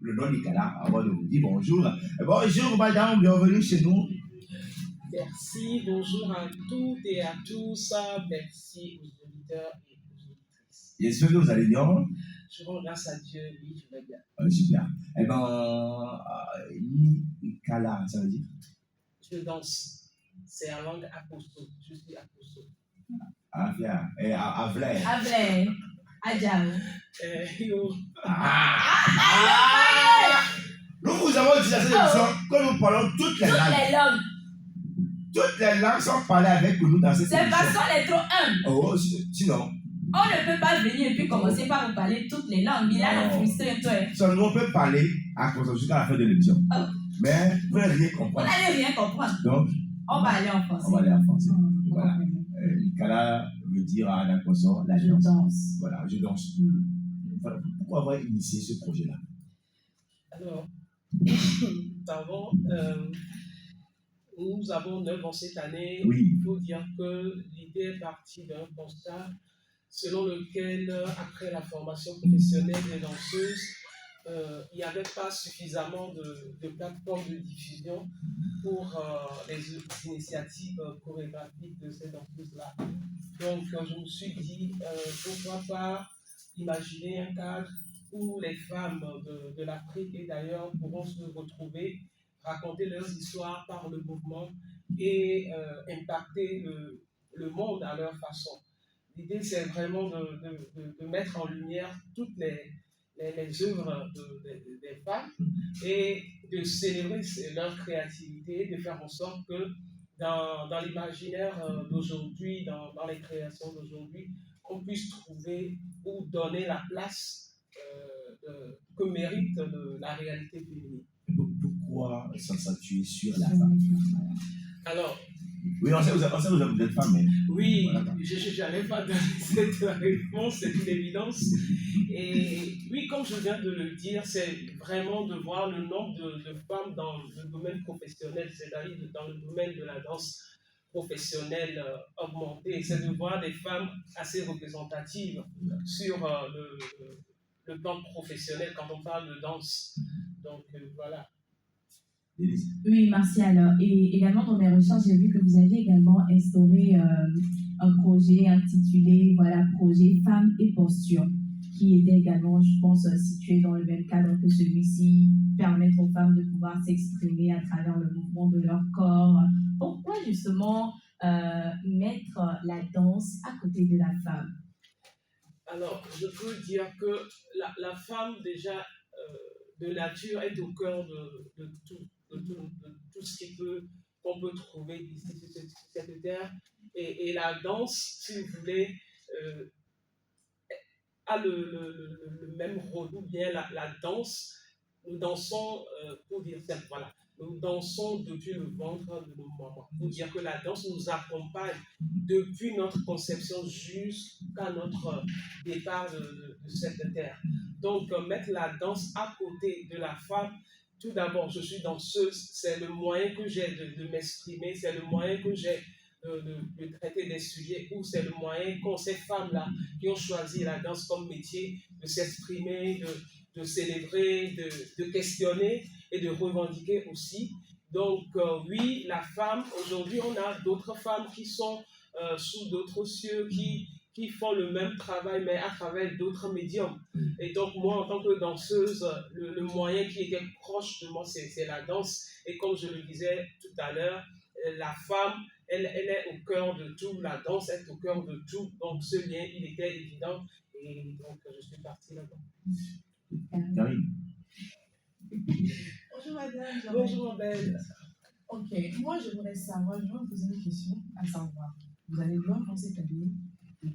le nom Nicolas avant de vous dire bonjour. Bonjour madame, bienvenue chez nous. Merci, bonjour à toutes et à tous. Merci aux auditeurs et aux auditrices. J'espère que vous allez bien. Je rends grâce à Dieu, oui, je vais bien. Super. Nicolas, ça veut dire? Je danse. C'est en langue aposto. Je suis aposto. Ah, bien. Et Avlay. Avlay. Adjao. Nous vous avons dit dans cette émission que nous parlons toutes les langues. Toutes les langues sont parlées avec nous dans cette émission. C'est parce qu'on est trop humble. Oh, sinon. On ne peut pas venir et puis commencer par vous parler toutes les langues. Il a frustré toi. Seulement, on peut parler à jusqu'à la fin de l'émission. Oh. Mais vous n'allez rien comprendre. Vous n'allez rien comprendre. Donc, on va aller en français. On va aller en français. Voilà. Nicolas veut dire à la poisson la je danse. Voilà, je danse. Voilà. Pourquoi avoir initié ce projet-là? Alors, pardon, nous avons 9 ans cette année. Oui. Il faut dire que l'idée est partie d'un constat selon lequel, après la formation professionnelle des danseuses, il n'y avait pas suffisamment de plateformes de diffusion pour les initiatives chorégraphiques de ces danseuses-là. Donc, je me suis dit, pourquoi pas imaginer un cadre où les femmes de l'Afrique et d'ailleurs pourront se retrouver, raconter leurs histoires par le mouvement et impacter le monde à leur façon. L'idée, c'est vraiment de mettre en lumière toutes les œuvres des femmes et de célébrer leur créativité, de faire en sorte que dans l'imaginaire d'aujourd'hui, dans les créations d'aujourd'hui, on puisse trouver ou donner la place que mérite la réalité féminine. Pourquoi s'accentuer sur la femme? Alors, oui, on sait que vous êtes femme. Mais... Oui, voilà. Je n'allais pas donner cette réponse, c'est une évidence. Et oui, comme je viens de le dire, c'est vraiment de voir le nombre de femmes dans le domaine professionnel, c'est-à-dire dans le domaine de la danse professionnelle augmenter. C'est de voir des femmes assez représentatives sur le plan professionnel quand on parle de danse. Donc voilà. Oui, Martial. Et également dans mes recherches, j'ai vu que vous aviez également instauré un projet intitulé Projet Femmes et Posture, qui était également, je pense, situé dans le même cadre que celui-ci, permettre aux femmes de pouvoir s'exprimer à travers le mouvement de leur corps. Pourquoi justement mettre la danse à côté de la femme? Alors, je peux dire que la femme, déjà, de nature, est au cœur de tout ce qu'on peut trouver ici sur cette terre. Et la danse, si vous voulez, a le même rôle, ou bien la danse, nous dansons, pour dire ça, voilà, nous dansons depuis le ventre de nos mamans. Pour dire que la danse nous accompagne depuis notre conception jusqu'à notre départ de cette terre. Donc, mettre la danse à côté de la femme, tout d'abord, je suis danseuse, c'est le moyen que j'ai de m'exprimer, c'est le moyen que j'ai de traiter des sujets, ou c'est le moyen qu'ont ces femmes-là qui ont choisi la danse comme métier, de s'exprimer, de célébrer, de questionner et de revendiquer aussi. Donc oui, la femme, aujourd'hui on a d'autres femmes qui sont sous d'autres cieux, qui font le même travail mais à travers d'autres médiums. Et donc moi en tant que danseuse, le moyen qui était proche de moi c'est la danse. Et comme je le disais tout à l'heure, la femme, elle est au cœur de tout, la danse est au cœur de tout. Donc ce lien, il était évident et donc je suis partie là-dedans. Karine. Bonjour madame. Bonjour belle. Ok, moi je voudrais vous poser une question, à savoir, vous avez 9 ans cette année, le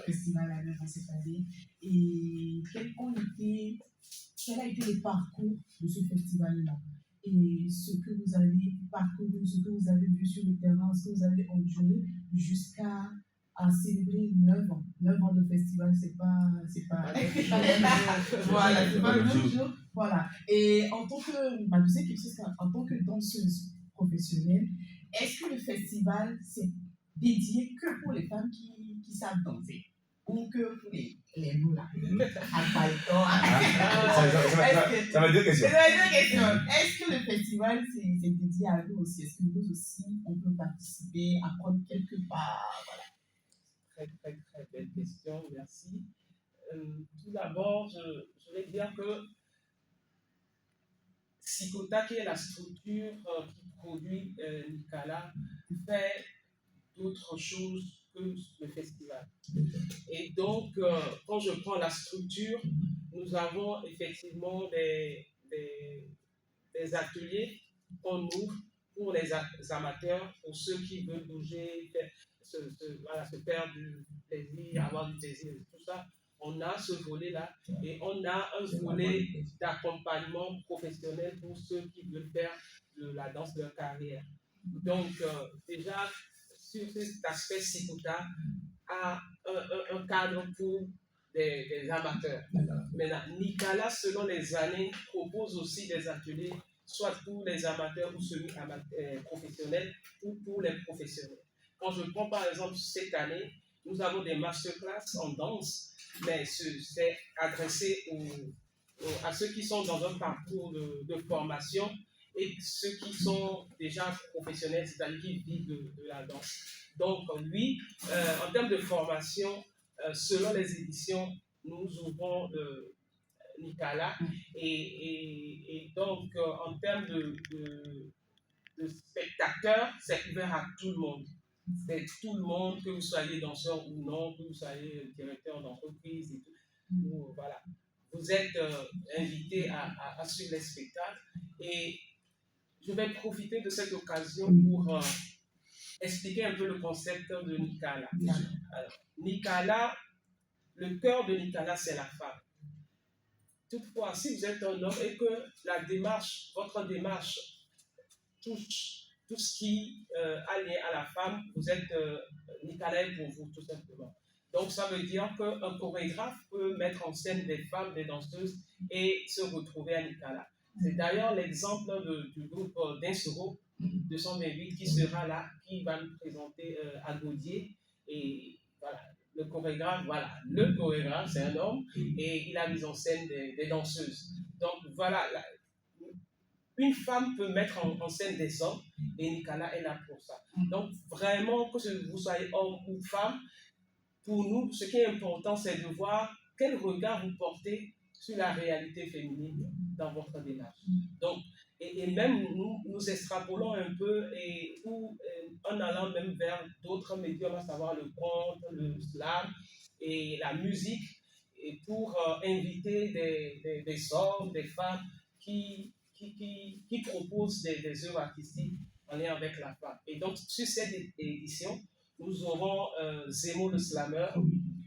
festival à 9 ans cette année, et quel a été le parcours de ce festival-là? Et ce que vous avez parcouru, ce que vous avez vu sur le terrain, ce que vous avez enduré jusqu'à célébrer 9 ans. 9 ans de festival, c'est pas voilà, c'est pas le même jour. Voilà. Et en tant que danseuse professionnelle, est-ce que le festival c'est dédié que pour les femmes qui savent danser? ou que pour les loups là, à Palton, Ça veut dire que c'est. Est-ce que le festival c'est dédié à nous aussi? Est-ce que nous aussi on peut participer, apprendre quelque part? Voilà. Très, très, très belle question, merci. Tout d'abord, je vais dire que Sikota, qui est la structure qui produit Nikala, fait d'autres choses que le festival. Et donc, quand je prends la structure, nous avons effectivement des ateliers qu'on ouvre pour les amateurs, pour ceux qui veulent bouger, se faire du plaisir, avoir du plaisir, tout ça. On a ce volet-là et on a un volet d'accompagnement professionnel pour ceux qui veulent faire de la danse de leur carrière. Donc, déjà, sur cet aspect, Sikota a un cadre pour des amateurs. Maintenant, Nikala, selon les années, propose aussi des ateliers, soit pour les amateurs ou semi-professionnels, ou pour les professionnels. Quand je prends par exemple cette année, nous avons des masterclass en danse, mais c'est adressé à ceux qui sont dans un parcours de formation et ceux qui sont déjà professionnels, c'est-à-dire qui vivent de la danse. Donc, oui, en termes de formation, selon les éditions, nous ouvrons Nikala et donc, en termes de spectateurs, c'est ouvert à tout le monde. C'est tout le monde, que vous soyez danseur ou non, que vous soyez directeur d'entreprise et tout. Voilà. Vous êtes invité à suivre les spectacles et je vais profiter de cette occasion pour expliquer un peu le concept de Nikala. Alors, Nikala, le cœur de Nikala, c'est la femme. Toutefois, si vous êtes un homme et que votre démarche touche tout ce qui a lien à la femme, vous êtes Nikala est pour vous, tout simplement. Donc, ça veut dire qu'un chorégraphe peut mettre en scène des femmes, des danseuses et se retrouver à Nikala. C'est d'ailleurs l'exemple du groupe d'Insoro 228 qui sera là, qui va nous présenter à Gaudier. Et voilà, le chorégraphe, c'est un homme et il a mis en scène des danseuses. Donc, voilà, une femme peut mettre en scène des hommes et Nikala est là pour ça. Donc, vraiment, que vous soyez homme ou femme, pour nous, ce qui est important, c'est de voir quel regard vous portez sur la réalité féminine dans votre démarche. Donc, et même nous extrapolons un peu en allant même vers d'autres médiums, à savoir le conte, le slam et la musique, et pour inviter des hommes, des femmes qui proposent des œuvres artistiques en lien avec la femme. Et donc, sur cette édition, nous aurons Zemo le slammer,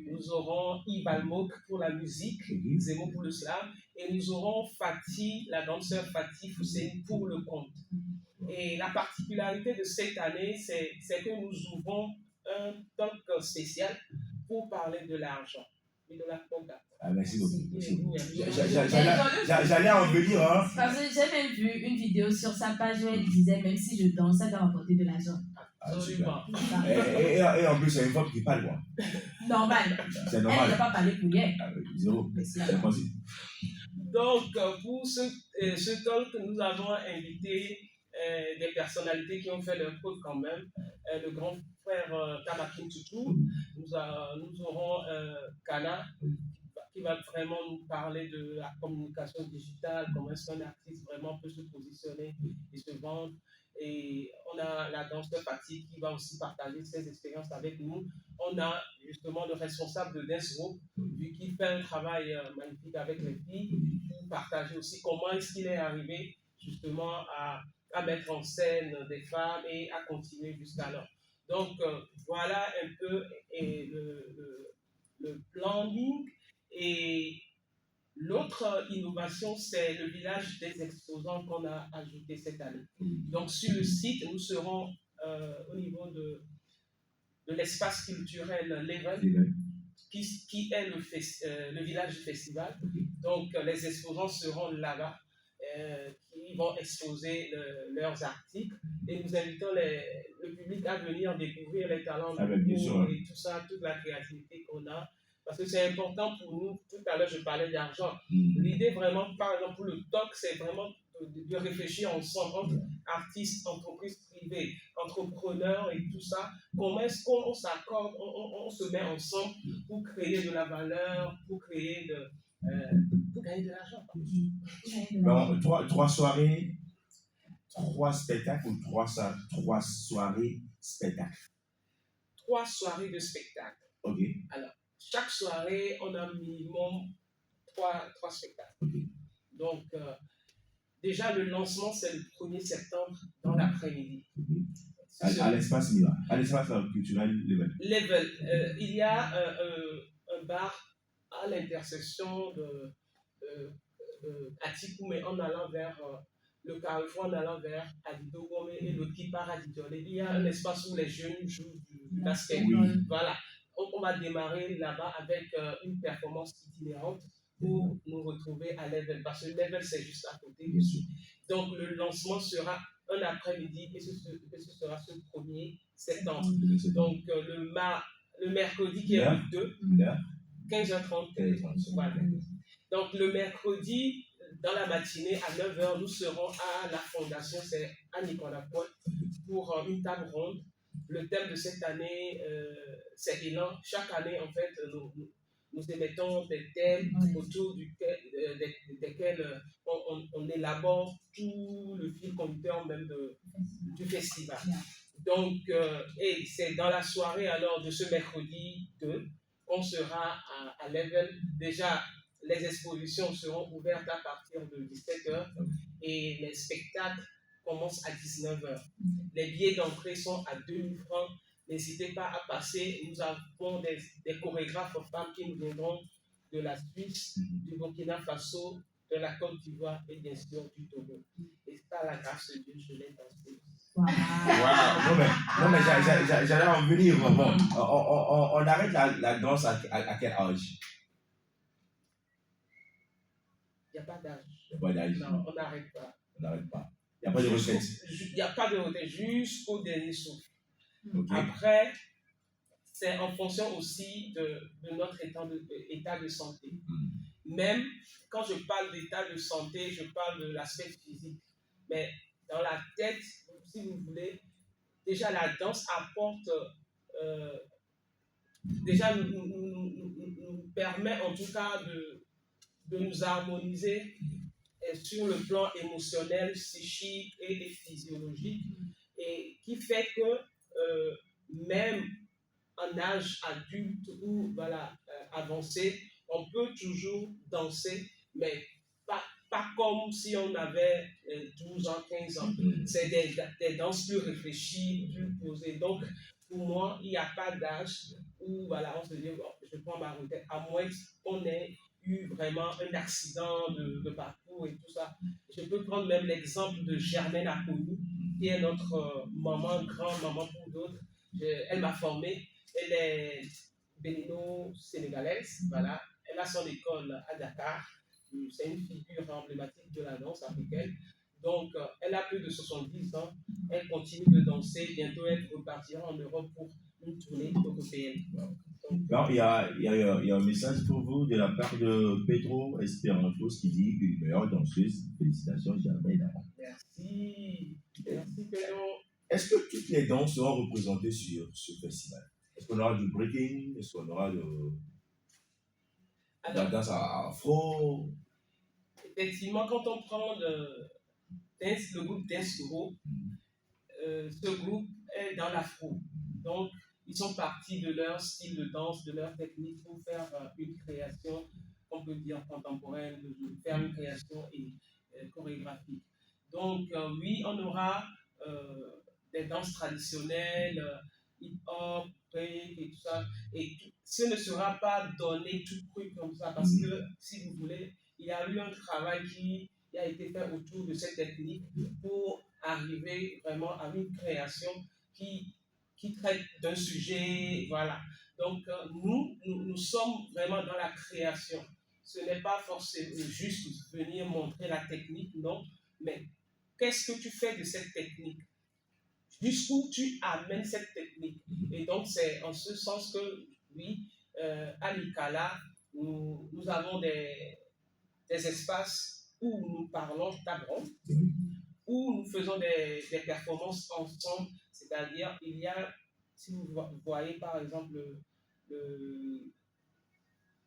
nous aurons Yves Almok pour la musique, Zemo pour le slam, et nous aurons Fatih, la danseur Fatih Foussein pour le conte. Et la particularité de cette année, c'est que nous ouvrons un talk spécial pour parler de l'argent et de la conta. Ah, merci beaucoup. J'allais en venir. Hein. Parce que j'ai même vu une vidéo sur sa page où elle disait même si je danse, ça doit rapporter de l'argent. Absolument. Et en plus, c'est une femme qui parle, quoi. Normal. C'est normal. Elle n'a pas parlé pour hier. Zéro. C'est possible. Donc, pour ce talk, nous avons invité des personnalités qui ont fait leur preuve quand même. Le grand frère Tamakin Tutu, nous aurons Kana, qui va vraiment nous parler de la communication digitale, comment est-ce qu'un artiste vraiment peut se positionner et se vendre. Et on a la danseuse Fatih qui va aussi partager ses expériences avec nous. On a justement le responsable de Dance Group, lui qui fait un travail magnifique avec les filles, pour partager aussi comment est-ce qu'il est arrivé justement à mettre en scène des femmes et à continuer jusqu'alors. Donc voilà un peu le planning. Et l'autre innovation, c'est le village des exposants qu'on a ajouté cette année. Donc sur le site, nous serons au niveau de l'espace culturel Leven, qui est le village du festival. Donc les exposants seront là-bas, qui vont exposer leurs articles. Et nous invitons le public à venir découvrir les talents et tout ça, toute la créativité qu'on a. Parce que c'est important pour nous. Tout à l'heure, je parlais d'argent. L'idée vraiment, par exemple, pour le TOC, c'est vraiment de réfléchir ensemble entre artistes, entreprises privées, entrepreneurs et tout ça. Comment est-ce qu'on s'accorde, on se met ensemble pour créer de la valeur, pour créer pour gagner de l'argent. Donc, trois soirées, 3 spectacles ou 3 soirées spectacles? 3 soirées de spectacle. OK. Alors, chaque soirée, on a minimum 3 spectacles. Okay. Donc, déjà, le lancement, c'est le 1er septembre dans l'après-midi. À l'espace Milan, à l'espace culturel Level. Il y a un bar à l'intersection de Atikou, mais en allant vers le Carrefour, en allant vers Adidogome et l'autre qui part à Didolé. Il y a un espace où les jeunes jouent du basket. Oui. Voilà. On va démarrer là-bas avec une performance itinérante pour nous retrouver à Level, parce que Level, c'est juste à côté. Donc, le lancement sera un après-midi et ce sera ce 1er septembre. Donc, le mercredi qui est le 2, 15h30. Voilà. Donc, le mercredi, dans la matinée, à 9h, nous serons à la fondation, c'est à Nicolas Pointe, pour une table ronde. Le thème de cette année, c'est élan. Chaque année, en fait, nous émettons des thèmes autour desquels on élabore tout le fil conducteur même du festival. Donc, et c'est dans la soirée alors de ce mercredi 2 qu'on sera à Level. Déjà, les expositions seront ouvertes à partir de 17h et les spectacles commencent à 19h. Les billets d'entrée sont à 2000 francs. N'hésitez pas à passer. Nous avons des chorégraphes femmes qui nous viendront de la Suisse, du Burkina Faso, de la Côte d'Ivoire et bien sûr du Togo. Et par la grâce de Dieu, je l'ai dansé. Wow. Non, mais j'allais en venir. Bon, on arrête la danse à quel âge? Il n'y a pas d'âge. Il n'y a pas d'âge. Non, on n'arrête pas. On n'arrête pas. Il n'y a pas de retraite. Il n'y a pas de retraite jusqu'au dernier souffle. Okay. Après, c'est en fonction aussi de notre état de santé. Même quand je parle d'état de santé, je parle de l'aspect physique. Mais dans la tête, si vous voulez, déjà la danse apporte, déjà nous permet en tout cas de nous harmoniser sur le plan émotionnel, psychique et physiologique, et qui fait que même en âge adulte ou avancé, on peut toujours danser, mais pas comme si on avait 12 ans, 15 ans. C'est des danses plus réfléchies, plus posées. Donc, pour moi, il n'y a pas d'âge où on se dit, je prends ma retraite, à moins qu'on ait eu vraiment un accident de parcours et tout ça. Je peux prendre même l'exemple de Germaine Akoni, qui est notre maman, grand-maman pour d'autres. Elle m'a formé. Elle est bénino-sénégalaise, voilà. Elle a son école à Dakar. C'est une figure emblématique de la danse africaine. Donc, elle a plus de 70 ans. Elle continue de danser. Bientôt, elle repartira en Europe pour une tournée européenne. Donc, il y a un message pour vous de la part de Pedro Esperantos qui dit une meilleure danseuse. Félicitations, Germaine. Merci. Merci, Pedro. Est-ce que toutes les danses seront représentées sur ce festival? Est-ce qu'on aura du breaking? Est-ce qu'on aura de la danse afro? Effectivement, quand on prend le groupe Dance Group, ce groupe est dans l'afro. Donc, ils sont partis de leur style de danse, de leur technique pour faire une création, on peut dire contemporaine, faire une création chorégraphique. Donc, oui, on aura des danses traditionnelles, hip-hop, break et tout ça. Et ce ne sera pas donné tout cru comme ça, parce que, si vous voulez, il y a eu un travail qui a été fait autour de cette technique pour arriver vraiment à une création qui traite d'un sujet, voilà. Donc, nous sommes vraiment dans la création. Ce n'est pas forcément juste venir montrer la technique, non, mais qu'est-ce que tu fais de cette technique? Jusqu'où tu amènes cette technique? Et donc, c'est en ce sens que, oui, à l'ICALA, nous avons des espaces où nous parlons table ronde, où nous faisons des performances ensemble, c'est-à-dire il y a, si vous voyez par exemple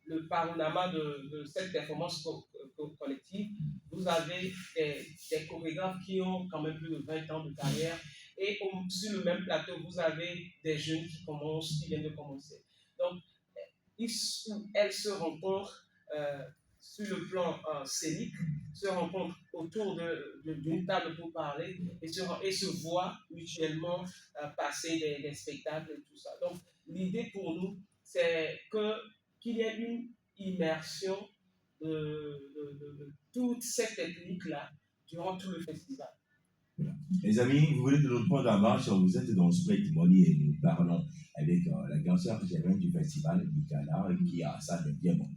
le panorama de cette performance collective, vous avez des chorégraphes qui ont quand même plus de 20 ans de carrière, et sur le même plateau, vous avez des jeunes qui viennent de commencer. Donc, elles se rencontrent sur le plan scénique, se rencontrent autour d'une table pour parler et se voient mutuellement passer des spectacles et tout ça. Donc, l'idée pour nous, c'est qu'il y ait une immersion de toute cette technique-là durant tout le festival. Les amis, vous venez de nous prendre la marche, vous êtes dans Spread Money et nous parlons avec la danseur Germaine du festival l'ICALA qui a sa 9e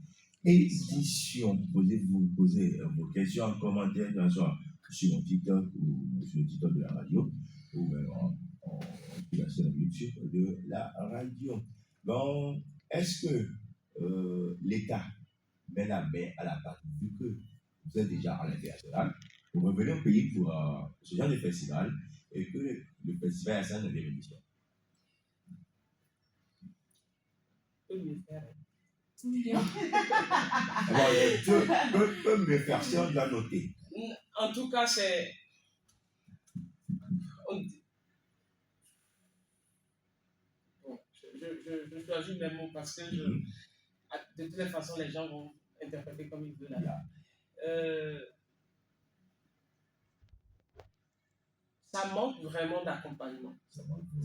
édition. Vous posez vos questions en commentaire, soit sur mon TikTok ou sur le TikTok de la radio, ou même en sur YouTube de la radio. Donc, est-ce que l'État met la main à la pâte, vu que vous êtes déjà à l'international, vous revenez au pays pour ce genre de festival et que le festival a sa 9e édition? Peut mieux faire. Peut mieux faire si on doit noter. En tout cas, c'est. Je choisis mes mots parce que de toutes les façons, les gens vont interpréter comme ils veulent là. Ça manque vraiment d'accompagnement.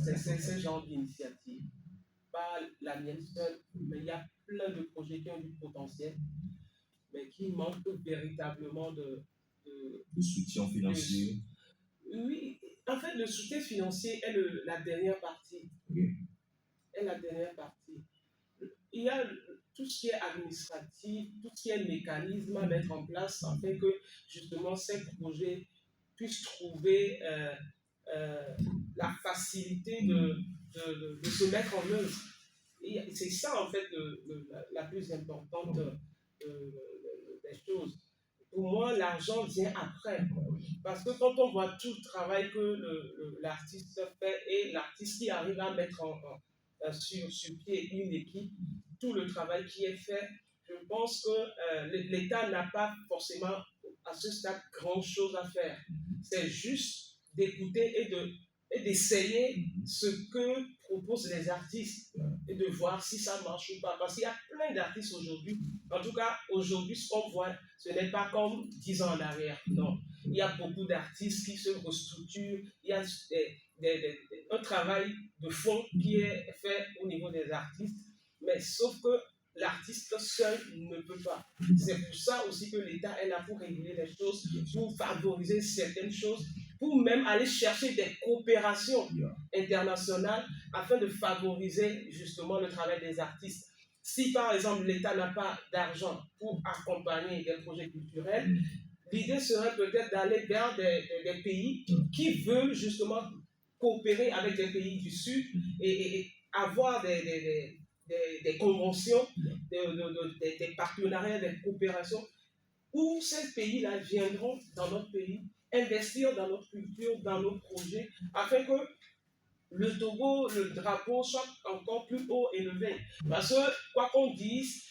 C'est ce genre d'initiative. Pas la mienne seule, mais il y a plein de projets qui ont du potentiel, mais qui manquent véritablement de soutien financier. Oui, en fait, le soutien financier est la dernière partie. Okay. Est la dernière partie. Il y a tout ce qui est administratif, tout ce qui est mécanisme à mettre en place afin que justement ces projets puissent trouver la facilité de se mettre en œuvre. Et c'est ça en fait la plus importante des choses. Pour moi, l'argent vient après. Parce que quand on voit tout le travail que l'artiste fait et l'artiste qui arrive à mettre sur pied une équipe, tout le travail qui est fait, je pense que l'État n'a pas forcément à ce stade grand chose à faire. C'est juste d'écouter et d'essayer ce que proposent les artistes et de voir si ça marche ou pas. Parce qu'il y a plein d'artistes aujourd'hui. En tout cas, aujourd'hui, ce qu'on voit, ce n'est pas comme 10 ans en arrière. Non. Il y a beaucoup d'artistes qui se restructurent. Il y a un travail de fond qui est fait au niveau des artistes. Mais sauf que l'artiste seul ne peut pas. C'est pour ça aussi que l'État est là pour réguler les choses, pour favoriser certaines choses, pour même aller chercher des coopérations internationales afin de favoriser justement le travail des artistes. Si par exemple l'État n'a pas d'argent pour accompagner des projets culturels, l'idée serait peut-être d'aller vers des pays qui veulent justement coopérer avec des pays du Sud et avoir des conventions, des partenariats, des coopérations, où ces pays-là viendront dans notre pays, investir dans notre culture, dans nos projets, afin que le Togo, le drapeau soit encore plus haut élevé. Parce que, quoi qu'on dise,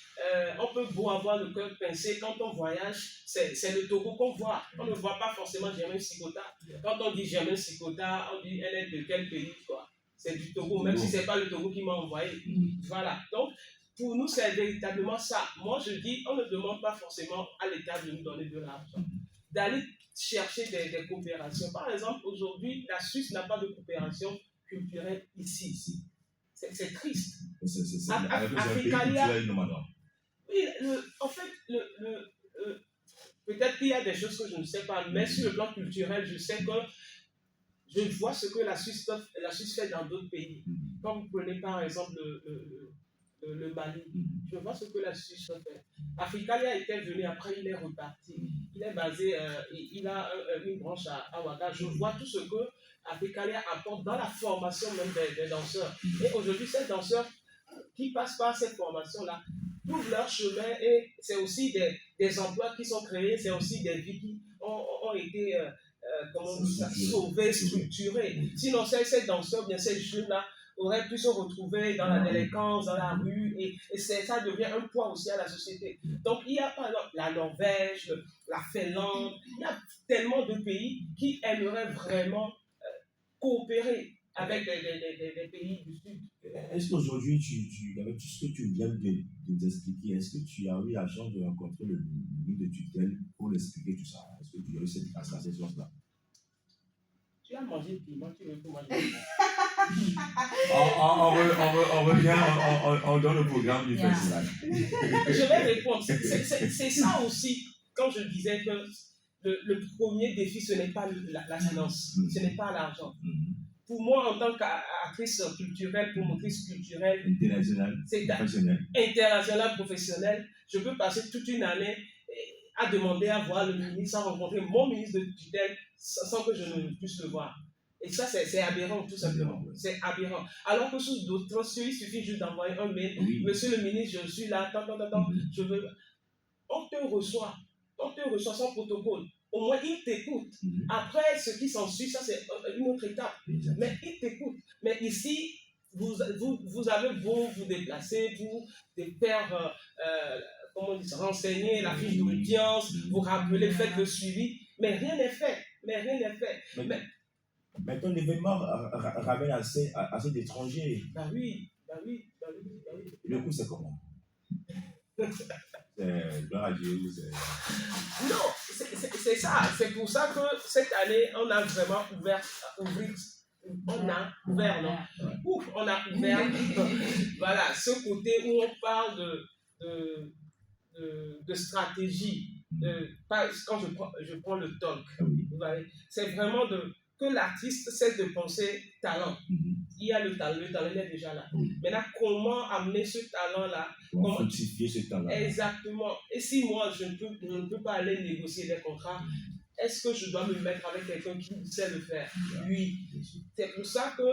on peut beau avoir le cœur pincé, quand on voyage, c'est le Togo qu'on voit. On ne voit pas forcément Germaine Sikota. Quand on dit Germaine Sikota, on dit elle est de quel pays, quoi. C'est du Togo, même si ce n'est pas le Togo qui m'a envoyé. Voilà. Donc, pour nous, c'est véritablement ça. Moi, je dis, on ne demande pas forcément à l'État de nous donner de l'argent. D'aller chercher des coopérations. Par exemple, aujourd'hui, la Suisse n'a pas de coopération culturelle ici. C'est triste. Africalia. Oui, en fait, peut-être qu'il y a des choses que je ne sais pas, mais sur le plan culturel, je sais que je vois ce que la Suisse fait dans d'autres pays. Quand vous prenez par exemple le Mali, je vois ce que la Suisse fait. Africalia était venu, après il est reparti. Il est basé, il a une branche à Ouaga. Je vois tout ce que Africalia apporte dans la formation même des danseurs. Et aujourd'hui, ces danseurs qui passent par cette formation-là trouvent leur chemin et c'est aussi des emplois qui sont créés, c'est aussi des vies qui ont été sauvées, structurées. Sinon, ces danseurs, bien ces jeunes-là, auraient pu se retrouver dans la délinquance, dans la rue, et ça devient un poids aussi à la société. Donc, il y a par exemple la Norvège, la Finlande, il y a tellement de pays qui aimeraient vraiment coopérer avec des pays du Sud. Est-ce qu'aujourd'hui, avec tout ce que tu viens de nous expliquer, est-ce que tu as eu la chance de rencontrer le ministre de tutelle pour l'expliquer tout ça? Est-ce que tu as eu cette association-là? Tu as mangé piment, tu veux que moi je on revient, on donne le programme du festival. Je vais répondre. C'est ça aussi, quand je disais que le premier défi, ce n'est pas la finance, ce n'est pas l'argent. Pour moi, en tant qu'actrice culturelle, promotrice culturelle, internationale, professionnelle, je peux passer toute une année à demander à voir le ministre, à rencontrer mon ministre de tutelle sans que je ne puisse le voir. Et ça, c'est aberrant, tout simplement. C'est aberrant. Alors que sous d'autres, il suffit juste d'envoyer un mail. Oui. Monsieur le ministre, je suis là, je veux. On te reçoit sans protocole. Au moins, il t'écoute. Après, ce qui s'ensuit, ça, c'est une autre étape. Mais il t'écoute. Mais ici, vous avez beau vous déplacer pour faire, comment on dit ça, renseigner la fiche d'audience, vous rappeler, faites le suivi, mais rien n'est fait. Mais ton événement ramène assez d'étrangers. Bah oui. Le coup, c'est comment? Non, c'est ça. C'est pour ça que cette année, on a vraiment ouvert, voilà, ce côté où on parle de stratégie. Quand je prends le talk, c'est vraiment que l'artiste cesse de penser talent. Il y a le talent est déjà là. Maintenant, comment amener ce talent-là? Comment fructifier ce talent? Exactement. Et si moi, je ne peux pas aller négocier des contrats, est-ce que je dois me mettre avec quelqu'un qui sait le faire? Oui. C'est pour ça que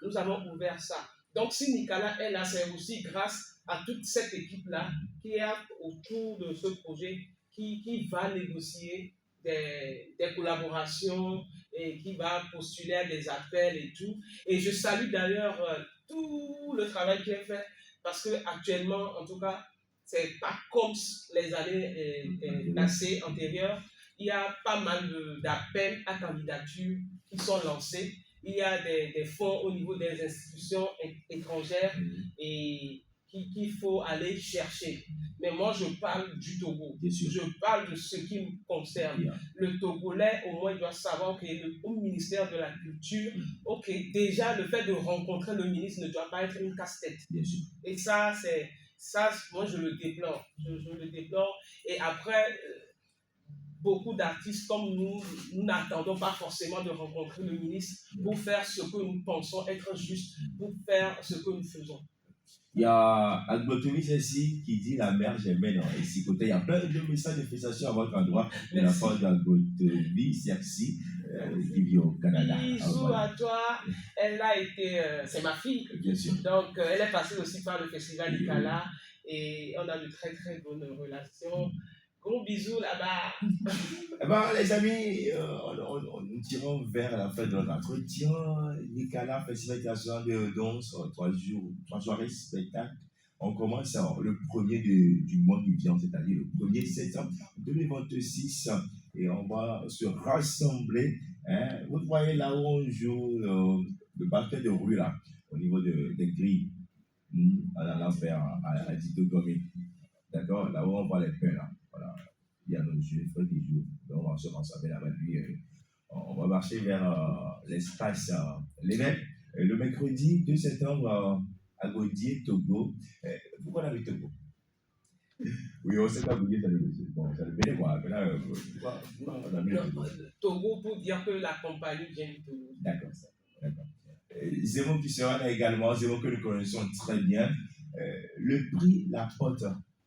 nous avons ouvert ça. Donc, si Nicolas est là, c'est aussi grâce à toute cette équipe-là qui est autour de ce projet qui va négocier des collaborations et qui va postuler à des appels et tout. Et je salue d'ailleurs tout le travail qui est fait parce qu'actuellement, en tout cas, c'est pas comme les années passées, antérieures. Il y a pas mal d'appels à candidature qui sont lancés. Il y a des fonds au niveau des institutions étrangères et qu'il faut aller chercher. Mais moi, je parle du Togo. Je parle de ce qui me concerne. Le Togolais, au moins, il doit savoir qu'au ministère de la Culture, déjà, le fait de rencontrer le ministre ne doit pas être une casse-tête. Et ça, moi, je le déplore. Je le déplore. Et après, beaucoup d'artistes comme nous n'attendons pas forcément de rencontrer le ministre pour faire ce que nous pensons être juste, pour faire ce que nous faisons. Il y a Agbotomi ici qui dit la mère j'aimais dans ici côté. Il y a plein de messages de félicitations à votre endroit de la part d'Agbotomi Siaxi qui vit au Canada. Bisous à toi. Elle a été, c'est ma fille. Bien sûr. Donc elle est passée aussi par le festival Icala et on a de très très bonnes relations. Gros bisous là-bas. Eh ben, les amis, nous tirons vers la fin de notre entretien. Nicala, Festival international de danse, 3 soirées spectacle. On commence le 1er du mois qui vient, c'est-à-dire le 1er septembre 2026. Et on va se rassembler. Hein. Vous voyez là où on joue le basket de rue, là, au niveau des grilles. En allant vers à Tito Gomi. D'accord? Là où on voit les pains, là. Voilà. Il y a nos yeux, il faut des jours. Donc, on va se rassembler là-bas. Puis, on va marcher vers l'espace l'évêque. Le mercredi 2 septembre à Gaudier, Togo. Pourquoi on a mis Togo? Oui, on sait pas Gaudier, ça le béné, quoi. Mais là, pourquoi on a mis Togo pour dire que la compagnie vient de Togo. D'accord. Zéro qui sera là également, Zéro que nous connaissons très bien. Le prix La Porte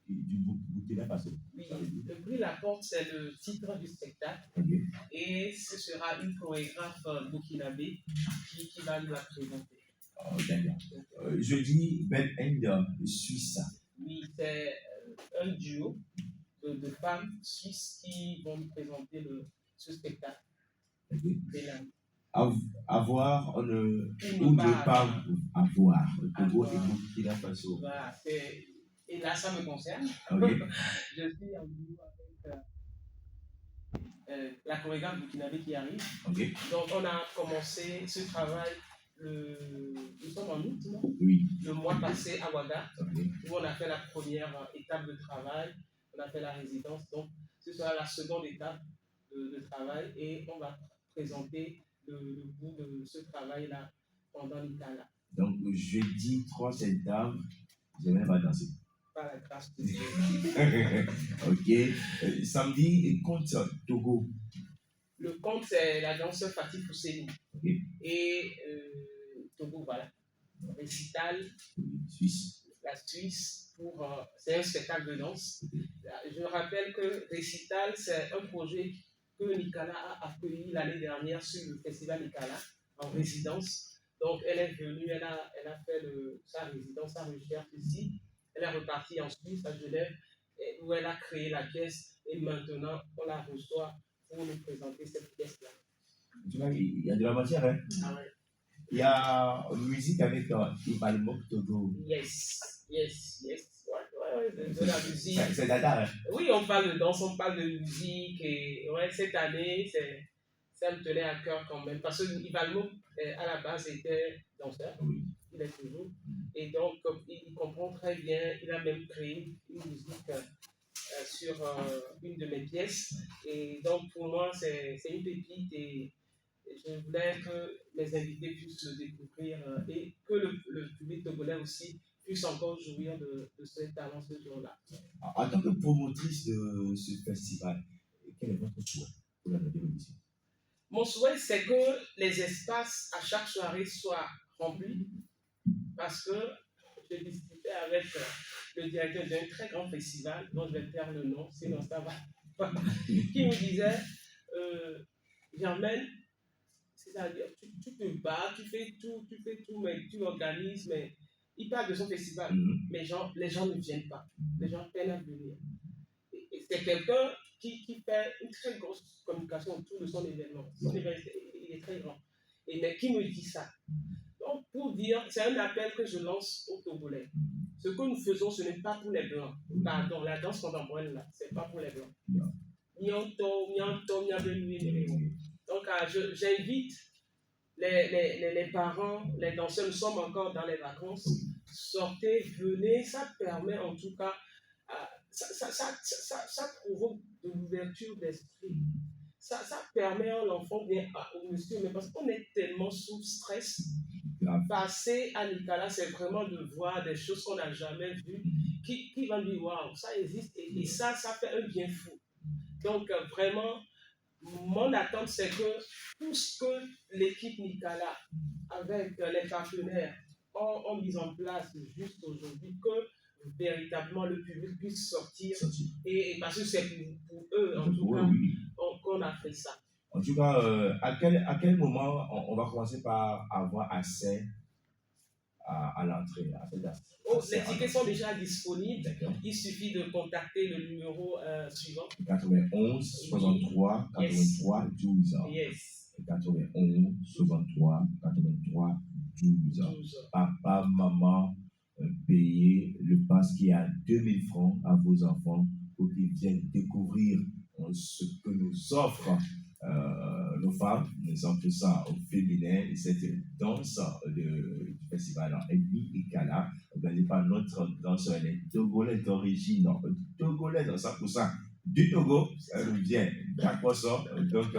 du Burkina Faso. Oui, le prix La Porte, c'est le titre du spectacle. Et ce sera une chorégraphe burkinabé qui va nous la présenter. Oh, d'accord. Jeudi, Ben End, Suisse. Oui, c'est un duo de femmes suisses qui vont nous présenter ce spectacle. Okay. Bénin. Avoir ou ne pas avoir. Le Togo et Burkina Faso. Voilà, et là, ça me concerne. Okay. Je suis en duo avec la chorégraphe burkinabé qui arrive. Okay. Donc, on a commencé ce travail, nous sommes en août, non? Oui. Le mois passé à Ouaga, Okay. où on a fait la première étape de travail, on a fait la résidence. Donc, ce sera la seconde étape de travail et on va présenter le bout de ce travail-là pendant l'Itala. Donc, jeudi 3 septembre, je vais pas danser. Par la grâce de Dieu. Ok. Samedi, compte Togo. Le compte, c'est la danseuse Fatih Fousseni. Okay. Et Togo, voilà. Récital. Suisse. La Suisse, c'est un spectacle de danse. Okay. Je rappelle que Récital, c'est un projet que Nicolas a accueilli l'année dernière sur le festival Nicolas en résidence. Donc, elle est venue, elle a fait sa résidence, sa recherche ici. Elle est repartie en Suisse, à Genève, où elle a créé la pièce. Et maintenant, on la reçoit pour nous présenter cette pièce-là. Tu vois, il y a de la matière, hein? Ah ouais. Il y a une musique avec Ibalmo Togo. Yes. Ouais, de la musique. C'est dada, hein? Oui, on parle de danse, on parle de musique. Et ouais, cette année, ça me tenait à cœur quand même. Parce que Ibalmo, à la base, était danseur. Oui. Il est toujours. Et donc, il comprend très bien. Il a même créé une musique sur une de mes pièces. Et donc, pour moi, c'est une pépite. Et je voulais que mes invités puissent le découvrir et que le public togolais aussi puisse encore jouir de ce talent ce jour-là. En tant que promotrice de ce festival, quel est votre souhait pour la nouvelle édition? Mon souhait, c'est que les espaces à chaque soirée soient remplis parce que je discutais avec le directeur d'un très grand festival dont je vais taire le nom, sinon ça va pas, qui me disait Germaine, c'est-à-dire, tu te bats, tu fais tout, mais tu organises, mais il parle de son festival, mais les gens ne viennent pas, les gens peinent à venir. Et c'est quelqu'un qui fait une très grosse communication autour de son événement. Son événement, il est très grand. Mais qui me dit ça? Donc, pour dire, c'est un appel que je lance aux Togolais. Ce que nous faisons, ce n'est pas pour les Blancs. Pardon, la danse contemporaine, là, ce n'est pas pour les Blancs. Donc, j'invite les parents, les danseurs, nous sommes encore dans les vacances, sortez, venez, ça permet en tout cas, ça provoque de l'ouverture d'esprit. Ça permet à l'enfant, bien au monsieur, mais parce qu'on est tellement sous stress. Passer à Nicolas, c'est vraiment de voir des choses qu'on n'a jamais vues, qui vont dire waouh, ça existe, et ça fait un bien fou. Donc, vraiment, mon attente, c'est que tout ce que l'équipe Nicolas, avec les partenaires, ont mis en place juste aujourd'hui, que véritablement le public puisse sortir. Et parce que c'est pour eux, en tout cas, qu'on a fait ça. En tout cas, à quel moment on va commencer par avoir accès à l'entrée, à cette date? Les tickets sont déjà disponibles. Il suffit de contacter le numéro suivant. 91 63 83 12 ans. Yes. 91 63 83 12 ans. Papa, maman, payez le pass qui est à 2000 francs à vos enfants pour qu'ils viennent découvrir ce que nous offrent nos femmes, nous sommes tout ça au féminin, et cette danse du festival Emi et Kala, organisée par notre danseur, elle est togolaise d'origine, togolaise dans 100%, du Togo, elle vient d'Akoso, donc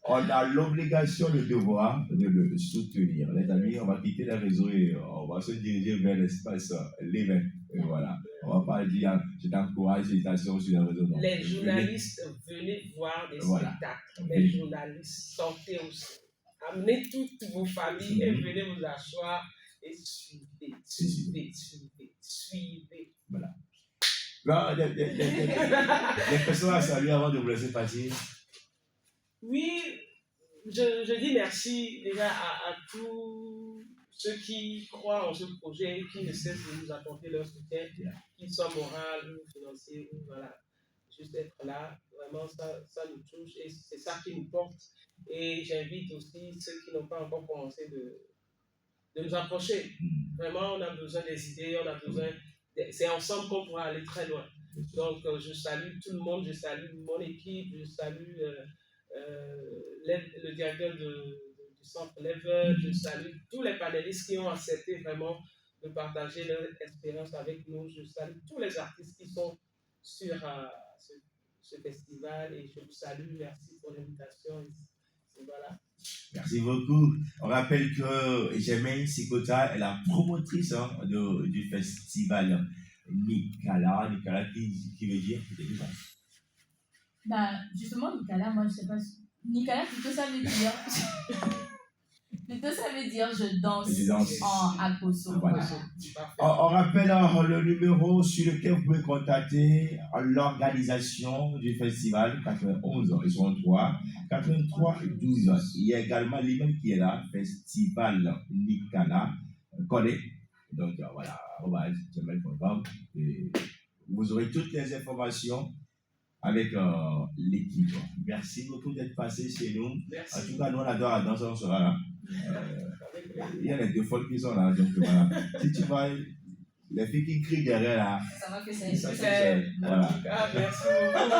on a l'obligation, le devoir de le soutenir. Les amis, on va quitter les réseaux et on va se diriger vers l'espace l'événement. Et voilà. On va pas dire, je t'encourage, félicitations sur les réseaux. Les journalistes, venez voir des spectacles. Les journalistes, sortez aussi. Amenez toutes vos familles et venez vous asseoir et suivez. Voilà. Des personnes à saluer avant de vous laisser partir. Oui, je dis merci déjà à tous ceux qui croient en ce projet et qui ne cessent de nous apporter leur soutien, qu'il soit moral ou financier, ou voilà, juste être là, vraiment ça nous touche et c'est ça qui nous porte. Et j'invite aussi ceux qui n'ont pas encore commencé de nous approcher. Vraiment, on a besoin des idées, on a besoin, c'est ensemble qu'on pourra aller très loin. Donc, je salue tout le monde, je salue mon équipe, je salue le directeur du centre Level, je salue tous les panélistes qui ont accepté vraiment de partager leur expérience avec nous. Je salue tous les artistes qui sont sur ce festival et je vous salue. Merci pour l'invitation. Et voilà. Merci beaucoup. On rappelle que Germaine Sikota est la promotrice du festival Nikkala. Nikkala qui veut dire délivrance. Bah, justement, Nikkala, moi je sais pas. Nikkala, plutôt ça veut dire. Plutôt ça veut dire je danse en Akoso. Voilà. On rappelle le numéro sur lequel vous pouvez contacter l'organisation du festival 91 et 63 12. Il y a également l'email qui est là, Festival Nikkala collé. Donc voilà, gmail.com. Vous aurez toutes les informations avec l'équipe. Merci beaucoup d'être passé chez nous. Merci. En tout cas, nous on adore la danse, on sera là. Il y a les deux folles qui sont là, donc voilà. Si tu vois les filles qui crient derrière là, ça va que c'est voilà. Ah, merci beaucoup.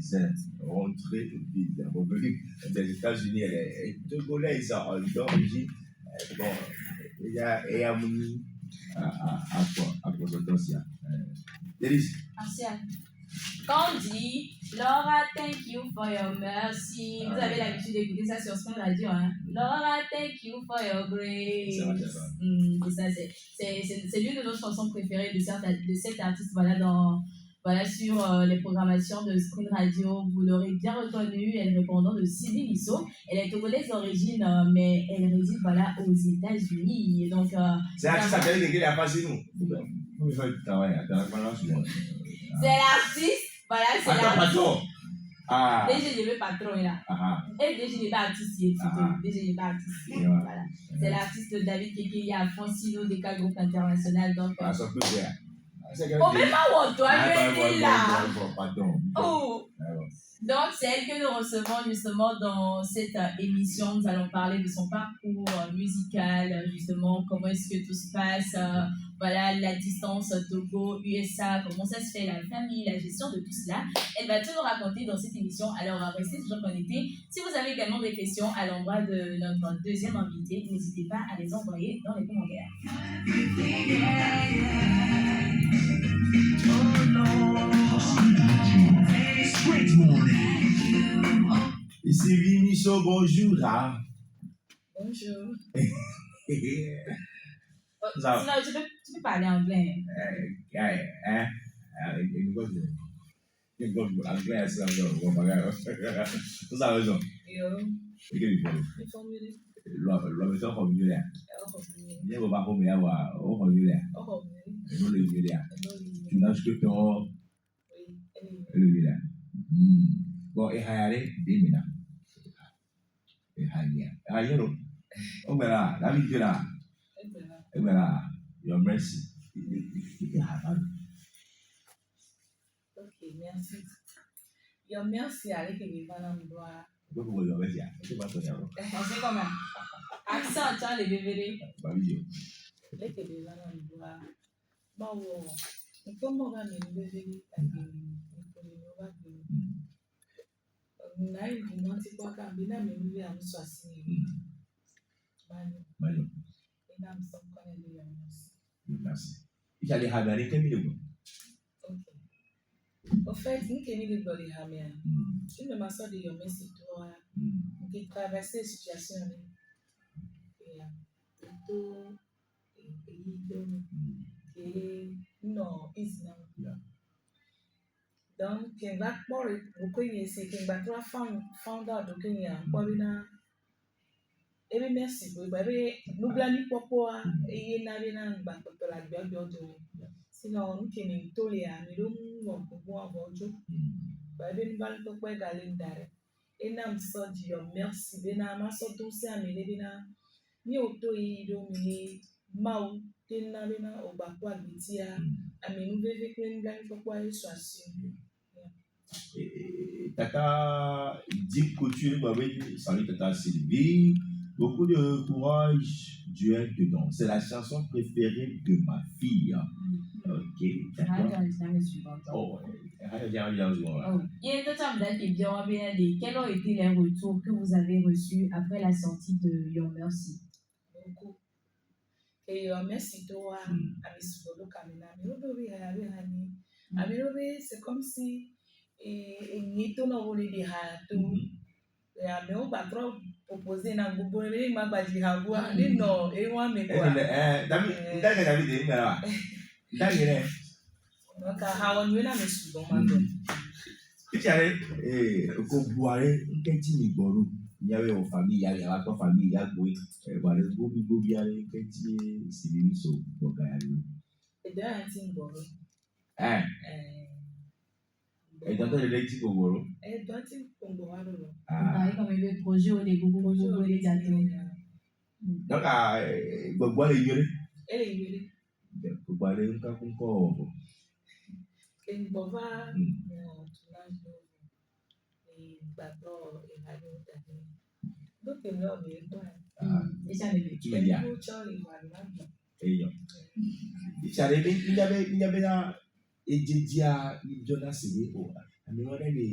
C'est rentré, revenu des États-Unis, elle est togolaise d'origine. Bon, il y a Mouni à Posotosia. Délice. Merci. Quand on dit Laura, thank you for your mercy, vous avez l'habitude d'écouter ça sur Spoon Radio, hein? Laura, thank you for your grace. C'est l'une de nos chansons préférées de cet artiste, voilà, sur les programmations de Screen Radio. Vous l'aurez bien reconnue, elle est répondante de Sylvie Misso. Elle est togolaise d'origine, mais elle réside voilà, aux États-Unis. Donc, c'est l'artiste à qui il a passé nous. C'est l'artiste, voilà, c'est l'artiste. Déjà, je veux patron là. Et déjà, je n'ai pas artiste. Déjà, je n'ai pas artiste. Voilà. C'est l'artiste David Keke à Francino Deka Groupe International. Donc, on ne peut pas où on doit venir là. Oh. Donc, c'est elle que nous recevons justement dans cette émission. Nous allons parler de son parcours musical, justement, comment est-ce que tout se passe, voilà, la distance Togo, USA, comment ça se fait, la famille, la gestion de tout cela. Elle va tout nous raconter dans cette émission. Alors, restez toujours connectés. Si vous avez également des questions à l'endroit de notre deuxième invité, n'hésitez pas à les envoyer dans les commentaires. Ici Vinisso, bonjour. Bonjour. Sinon, tu peux parler anglais. Vous avez raison. Bon, et Hayare, Demina. Et Hania. Hayero. Oh, voilà, la vie là. Et voilà, your mercy. Ok, merci. Your mercy, avec les Vanambois. Pourquoi vous avez dit ça? C'est pas ça. On sait comment. Accent, tu as les bébés. Pas vidéo. Les Vanambois. Bon, comment on va les bébés? Na hivi nanti kwa kambina mimi ya mswasini. Mayo. Ina msonko ni ya mswasini. Merci. Il y a des Habaris qui me Ok. En fait, nous qui nous dans les Hamia. Une maçon de Yomé c'est toi qui traversait situation et plutôt pays et non, is now. Donc, quand on va pour le c'est quand on va trois founder de Kenya, pour venir. Et bien merci pour nous blâmer pour et n'aller dans bateau la bière sinon nous qui nous tolérons nous nous on peut voir votre bah bien nous allons pas égaler d'arrêt enam so di yo merci bena ma so to se amele bena ni oto yi do mi mau tena bena oba kwa bitia amenu veve kwenga kwa Yesu asi. Tata dit couture, salut Tata Sylvie. Beaucoup de courage, Dieu est dedans. C'est la chanson préférée de ma fille. Ok, d'accord. Oh, quels ont été les retours que vous avez reçus après la sortie de Your Mercy? Beaucoup. Et Your Mercy, toi, c'est comme si ni tout n'a volé des hâteaux. Mais on va trop proposer na gobo ni ma ba di hawa ni no e wa me kwa David ka hawa ni na me su don ma do Ichare ko buare nketi mi gboro nyawe o famille ya la famille ya gbo bare gobi ale nketi sibiri so boga ya ni e da anti gboro et dans le letti gboro dans ti gboro wa lo comme le projet ou les gogo les gâteaux. Donc gbogbo le yere yere gbogbo ale nka kun ko Bova tunazo bato ehado tani dote leo bieto Esa bebe tu ya chori wana eyo Ichare bi na ejedia ni Jonas we o ami won le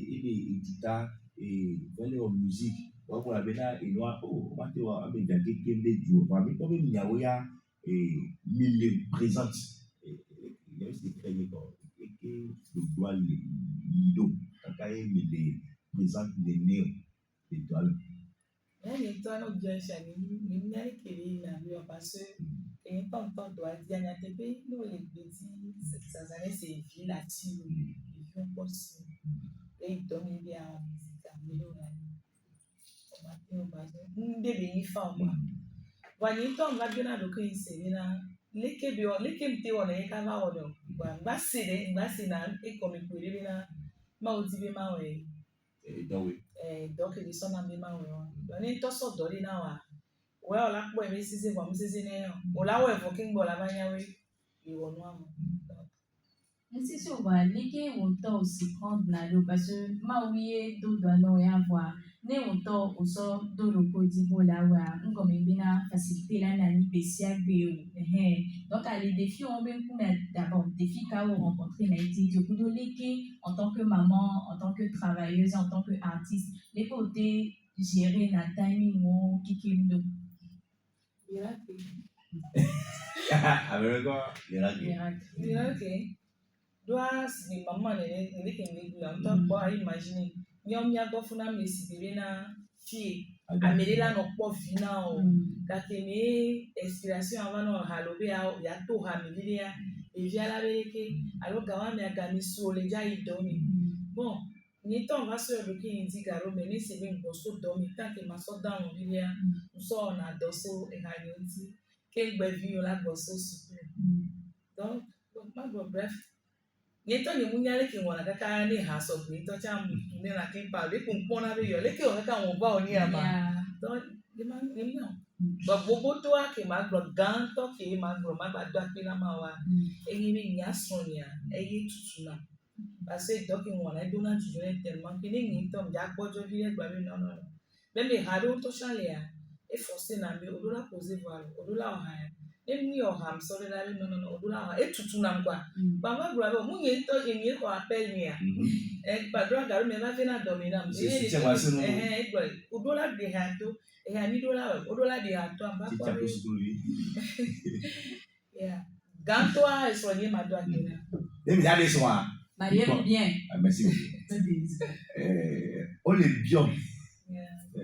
edita vele o musique wa ko la bena ino o wa te wa be da kekembe ju wa mi ko be nyawo ya mille présente il y a aussi très bien que le doigt lido quand il les présente les néo les doigts yani to no jensa ni nyari kiri na bi o parce et tant doit dire na tebe no le beti ça c'est vie là dessus ils font possible et donc il y a musique améliorer on va dire base ndebe ni fa kwa wani to nga bi na do kan se na leke mte wona e ka va wona ba se na e ko mi kwere na ma o ti be ma we donc ils sont en ma we wani to so do na wa we ola po e sisi kwa msisi ne ola we fo king bola banya we iwo no am c'est sûr va leke on aussi prendre na lo parce que ma ouye do do no ya voir ne on au sort do lo ko di bola wa comme bina faciliter la nani spécial donc les défis on bien d'abord défis qu'a rencontré na été du coup de leke en tant que maman en tant que travailleuse en tant que artiste les côtés gérer na timing ou kikimdo doa si mama ne ke me la to po a imagine nyom ya go funa me si be na fi amelela no po vina o ka ke me inspiration avant no halobe ya to ha me dia e via la bereke alo gawa me aga mi so le ja i domi bon ni to va so le ki ndi garo me ni se be ngo so domi ta ke ma so down dia so na do so e ha ni ke gbe vi o la go so su donc ma go bref Nieto ni munyale ki ngwana kaka ni haso ni to cha ni na ki pa le kun pona be yo le ki o kaka won ba oni ama to le ma ni no ba bobo to a ke ma gro gan to ki ma gro ma ba do api na ma wa eyi ni nya sonia eyi tutu na ba se do ki ngwana do na ju ne tellement ki ni to ja gbojo bi e gba mi no be me ha do to chale ya e forcer na me odola poser voile odola o ha Emi o ham sorry la no odula e tutu na ngwa baba bravo mu ye to emi ko appel mi a e padro ga me va fina domina e gwa odola de hato e ha mi odola de hato amba ko yeah ganto a so ni ma do akena emi ya de so a Marie bien merci on les biom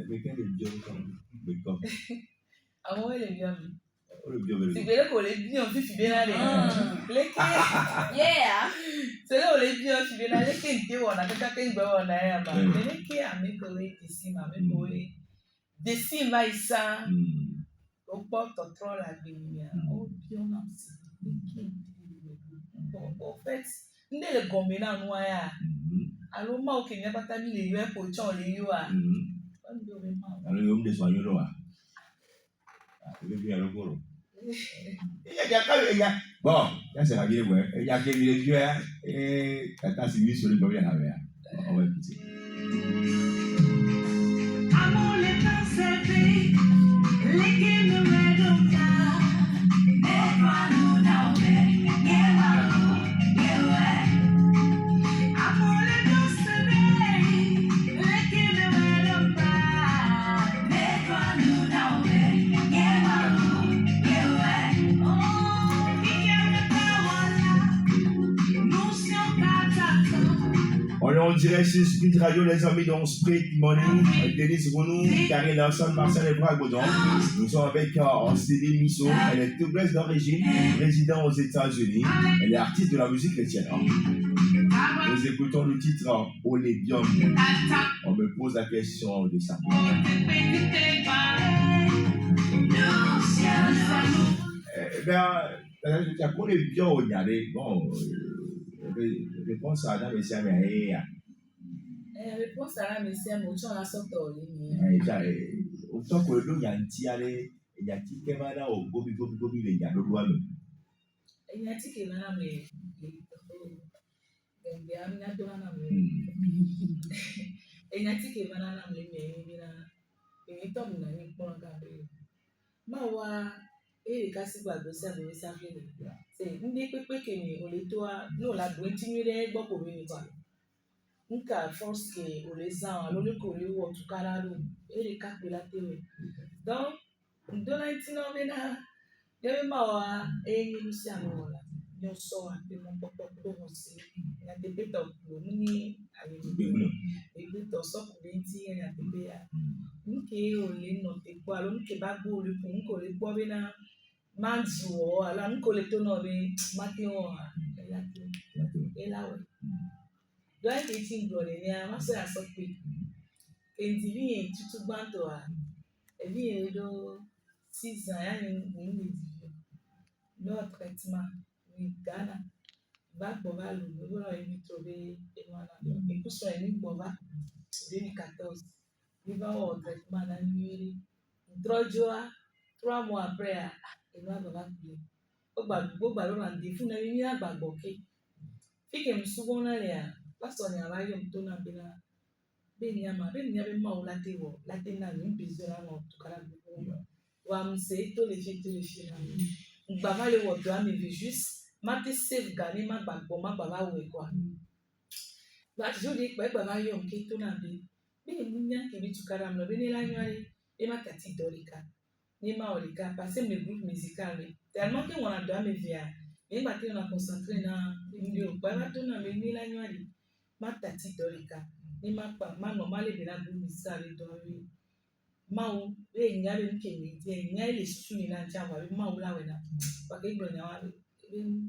mais quel est biom comme àwọn le biom si bere ko le biom fi be na le leke yeah se le biom fi be na leke nte wona kaka ke ngbe wona ya ba leke ami ko le disi ma me ko le disi ma isa o po to tro la gbe mi a o biom am si leke o fait ndele gomina nwa ya Alors, moi, ok, n'a pas ta mis les yeux pour tchon les yeux. Alors, il y a des soignants là. Il y a le gros. Bon, là c'est la vie, ouais. Il y a quelques vieux, et quand c'est mis sur le premier avec. On va écouter. On est en direct sur Spirit Radio, les amis, dans Spirit Money, Denise Renou, Karine Larson, Marcel Ebra Godon. Nous sommes avec CD Misso. Elle est togolaise d'origine, résidant aux États-Unis. Elle est artiste de la musique chrétienne. Nous écoutons le titre Olébium. On me pose la question de savoir. Eh bien, tu as connu bien au Nialé. Bon, réponse à la Messia, mais réponse à la Messia, mais tu en as sorti. Autant que l'eau, il y a un petit allé, il y a un petit kémana au gobi, il y a le doigt. Il y a un petit kémana, mais il y a un petit kémana, mais il est tombé dans une bonne galerie. Mawa, et kasi gba dosi abere safele. C'est ndi pepe kemi oletoa no la dwintinire gbo ko mi kwa. Nka force ke olezan alole ko le wo tukara ro. Ere ka pe la tewe. Donc ndona itino bena yebe mawa enyi lusi anola. Nyo so ape mo popo ko si. Ya tepe to ko ni ayi. Ebe to so ko benti ya tepe ya. Nke ole no te kwa lo nke ba gbo le kun ko le gbo bena manzo ala nko le to no be matio ela we do I teaching go le ya ma so ya so pe endivi en tutu banto a evi e do season ya ni divi no traitement ni Ghana ba gbo ba lu bo lo evi to be e wana e ku so ni gbo ba 2014 ni ba o traitement na ni drojoa 3 mois après il va avoir plus. Au bas rendez-vous na ni agbagbo ke. Fike msugo na ya. Pastor ni abayo mtona bena. Beni ama be ma o late wo. Late na ni bizora no tukara buko. Wa mse to le fi na. Ngba le wo do ami juste mate save gani ma gbagbo ma baba we kwa. Ba jodi pe baba yo mke to na be. Be ni nya ke bi tukara mlo be ni la nyari. E ma kati dorika. Ni ma olika parce que mes groupes musicaux tellement que on a doit me via et ba on a concentré na ndio ba ba to na me ni la nyari ma tati dorika ni ma pa ma normal be na groupe musical do wi ma o e nya be nke ni je nya ile susu ni na ja wa ma o la we na pa ke gbo nya wa be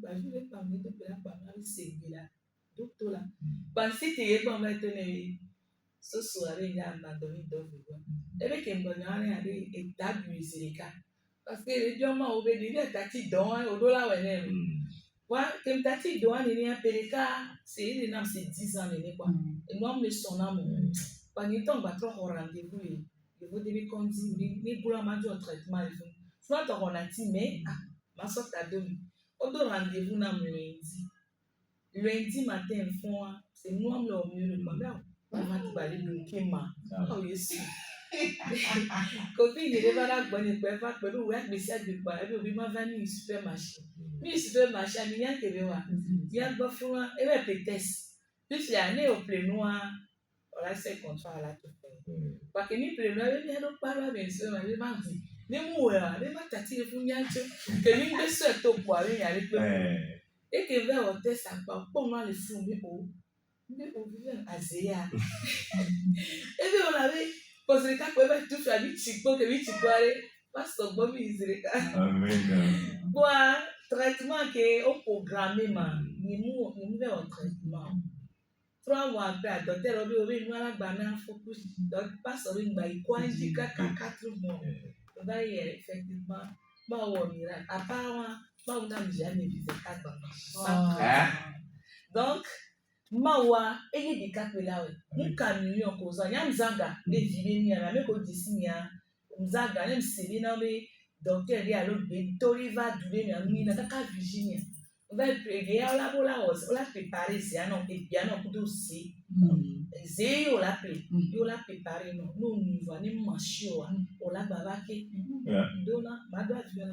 ba ju le pa mi to pe la pa ma se bi la docteur la ba si te ye ba ma to ne so are ya na do ni do go ebe ke mbonyo ari ari etabuizirika parce que les gens m'ont obéi les tati don au dollar ouais wa kem tati don ni apeleka c'est il n'a c'est 10 ans ni quoi et moi me son âme pas ni temps ba trop rendez-vous et vous devez conduire ni pour la major traitement soit on a dit mais ma sorte à deux au rendez-vous na lundi matin fond c'est moi le mieux le problème on va te parler de kema oh yes copine il va la bonne et va pelu we agbesi agbepa e obi ma va ni supermarché ni yan kebe wa yan gbo fún wa e be petes puis ya ne o plenoa ora se contrat la to pa ke ni plenoa e ni do para ben so ma le ma di ni mu wa le ma tati fún yan cho ke ni de so to po ari ya le pe e ke ve o test apa po ma le fún mi o vive azia e be o la ve parce que quand on tout faire vite chico que vite chicoare pasteur bon miséricorde amen quoi traitement que au programme ma ni mu vers un traitement 3 mois après docteur obi nous ala gba na focus donc pasteur in ba iko anji ka 4 mois on va y effectivement ba wo miracle à part moi ba on a jamais visité ka donc mawa eye dika pelawe mkamilion koza nya mzaga le vibe ni ala me ko disinya mzaga nem sebe na be docteur ya lo be tori va dube mi amina kaka Virginia va préparer ala bola os ola préparer c'est non et bien non kudo si ze yo la préparer non no niveau ni machio ola baba ke dona madwa tu na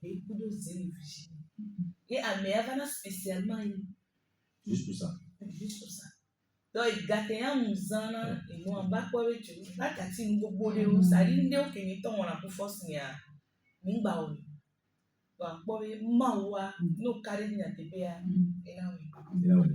be kudo ze Virginia et amève na spécialement juste pour ça. Juste pour ça. Donc, il gâte un muzana et moi en bas quoi tu vas t'attirer une bobo de l'eau ça dit de aucun temps on a pour force ni à mingba on donc quoi mawa no carré ni à tpa et là oui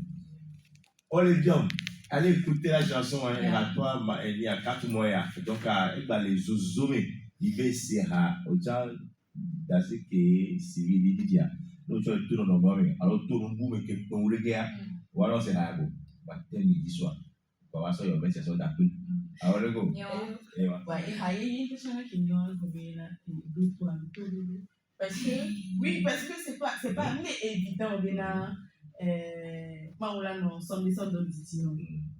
oh les gens allez écouter la chanson hein à toi il y a 4 mois donc il va les zoomer il va sera autant d'assez que civil dit donc tu tournes dans le alors tourne boum que ton le gars ou alors c'est là bon bah tel midi soir bah va ça y a bien c'est ça d'après alors le go ouais et haï que ça qui nous a trouvé là deux fois parce que c'est pas évident de là maula non sont des sortes d'objectifs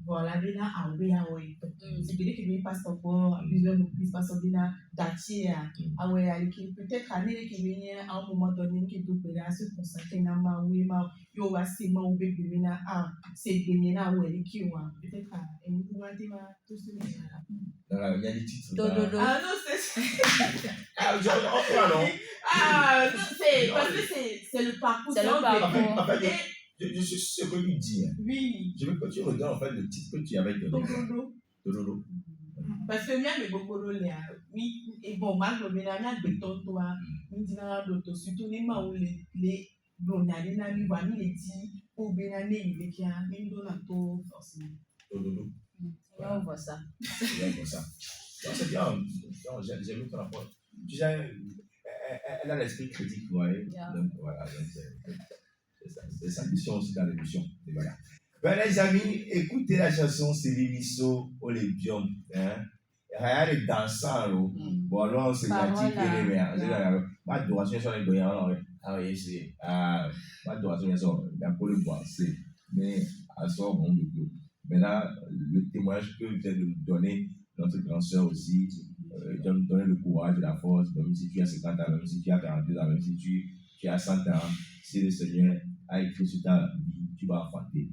voilà de là à oublier ouais c'est bien que nous passe encore plusieurs reprises passe de là d'acheter à ouais aller peut-être aller qui venir à un moment donné qui doit peut se concentrer dans ma oui ma yo va c'est ma ou bébé na c'est bien na ouais qui wa peut-être et nous va dire tout ce que il y a des titres ah non c'est non c'est parce que c'est le parcours en fait je suis ce que tu dis. Oui. Je veux que tu regardes en fait le titre que tu avais donné. Dododo. Parce que moi, mes bobolo là, oui, et bon, moi, je me mets à béton, toi, nous disons d'autres, surtout les mains où les blonades, les amis, les petits, ou bien les amis, qui a même dans la tour, forcément. Dododo. On voit ça. On voit ça. C'est bien, j'aime ton rapport. Tu sais, elle a l'esprit critique, vous voyez. Donc voilà, c'est sa mission aussi dans l'émission. Voilà. Ben, les amis, écoutez la chanson Siliviso Olébium. Rien de dansant. Bon, alors, c'est la petite guerrière. Moi, adoration sur les goyans. Ah oui, c'est. Moi, adoration sur la pole bois. Mais, à ça, bon, maintenant, le témoignage que vous allez nous donner, notre grand soeur aussi, de nous donner le courage et la force, même si tu as 50 ans, même si tu as 42 ans, même si tu as 100 ans, si le Seigneur a écrit sur ta vie, tu vas enfanter.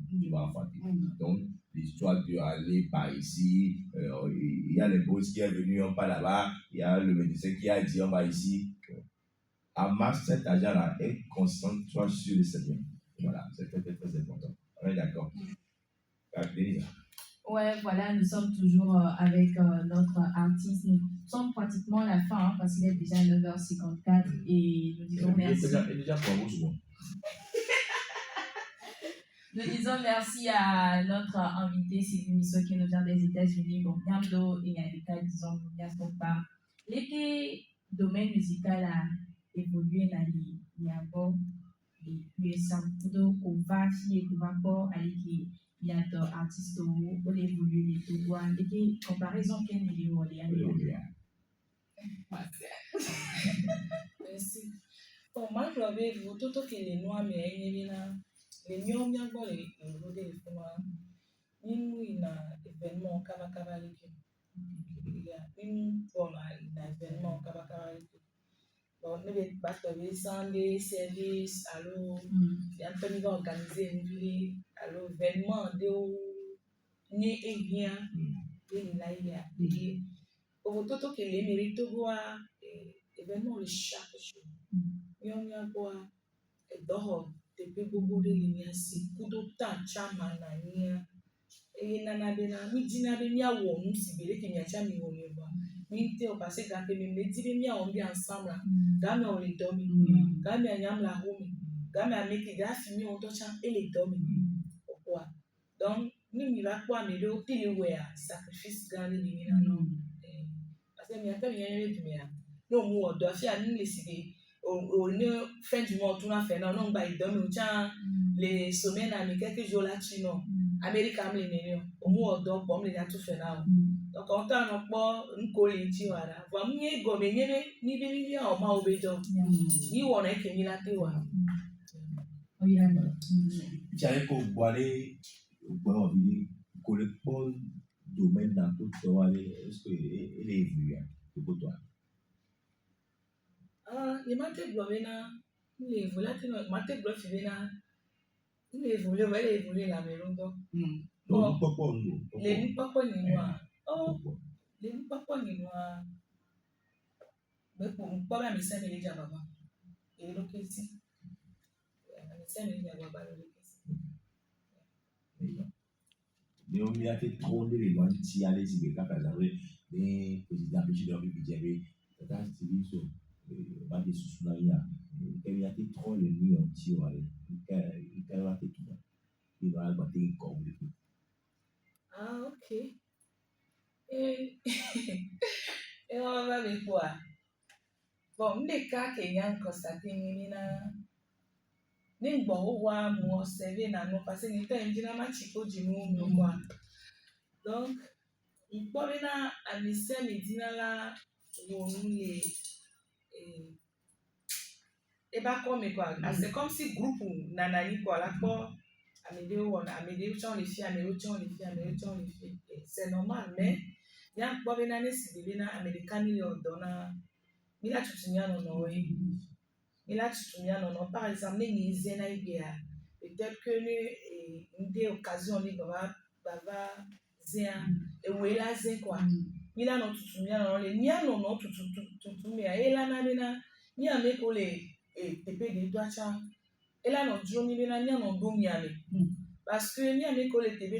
Donc, l'histoire d'aller par ici, il y a les boss qui est venu, on part là-bas, il y a le médecin qui a dit, on va ici. Amasse cet argent-là et concentre-toi sur le Seigneur. Voilà, c'est très, très, très important. On est d'accord. Ouais, voilà, nous sommes toujours avec notre artiste. Nous sommes pratiquement à la fin parce qu'il est déjà 9h54 et nous disons merci. Nous disons merci à notre invité Sylvie Misso qui nous vient des États-Unis. Bon, Nyamdo et Yalika, disons, merci pas. Les domaines musicaux a évolué dans les Yabo et USA. Donc, on va fier, on va pas aller qui. Il y a des artistes qui ont évolué les tout droits. Et qui, comparaison, quelle est le merci. Bon, moi, je vais vous tout ce que les noirs, mais il y a les miens, bien bon, les modèles, il y a un événement, Kabakaba, il y a une forme, un événement, Kabakaba. Bon, nous devons battre les Sunday service, alors, il y a un peu d'organiser une vie, alors, événement, de ni et bien, de l'aïe, et au tout que les mérites de voir, événement, le chaque jour. Il y a un peu d'or, depuis beaucoup de lignes, c'est coup de temps, chama, et nanabena, mi dinabenia, ou nous, si belle que n'y a jamais au niveau. Minté au passé, quand même, les dîners on vit ensemble, gamme on les dormi, gamme à yam la home, gamme à make it fini on touche et les dormi. Pourquoi? Donc, nous n'y va pas, mais le pays où sacrifice gagné les non. Parce que n'y a pas rien de bien. Non, moi, doit faire nous laisser au fin du mois, tout à fait, non, bah, il donne les semaines à quelques jours là-dessus, non. Amérique am les nénions au moins donc bon les a tout fait là donc on t'a non pas une collective voilà va mieux gommer ni bien au ma obedo ni on est que ni la tewa J'avais pour boire Bon, que le domaine dans tout toi, est-ce qu'il est évolué pour toi? Il m'a été blâmé là. Il est évolué, il m'a été blâmé là. Il est évolué, il est évolué la maison. Donc, pourquoi nous? Les papa ni moi. Oh, les papa ni moi. Mais pour pas même ça, mais les gens là-bas. Et donc ici, ça mais les gens là-bas Mais on y a fait trop de loin si aller si quelqu'un par exemple les présidents de leur budget avait tata style so ba de sous là il y a fait trop le nuit on tire aller il va fait tout il va battre comme le ah ok et on va avec quoi bon les cas que y a encore ça ni na ni gbo wa mo serve na no parce que ni temps ndi na ma chiko ji mu quoi donc il peut na amisa medina la wonu le et pas comme quoi c'est comme si groupe nanani quoi là quoi amédée chant les filles c'est normal mais il y a pas bien année si bien na américaine yo dona mila tutunya no no mila tutunya no no par exemple ni zena ibia peut-être que une des occasions ni baba zia et wela zin quoi mila no tutunya no le nia no no tutumia ela na bena ni ameko le tepe de doacha ela no dro ni bena ni no do miame parce que ni ameko le tepe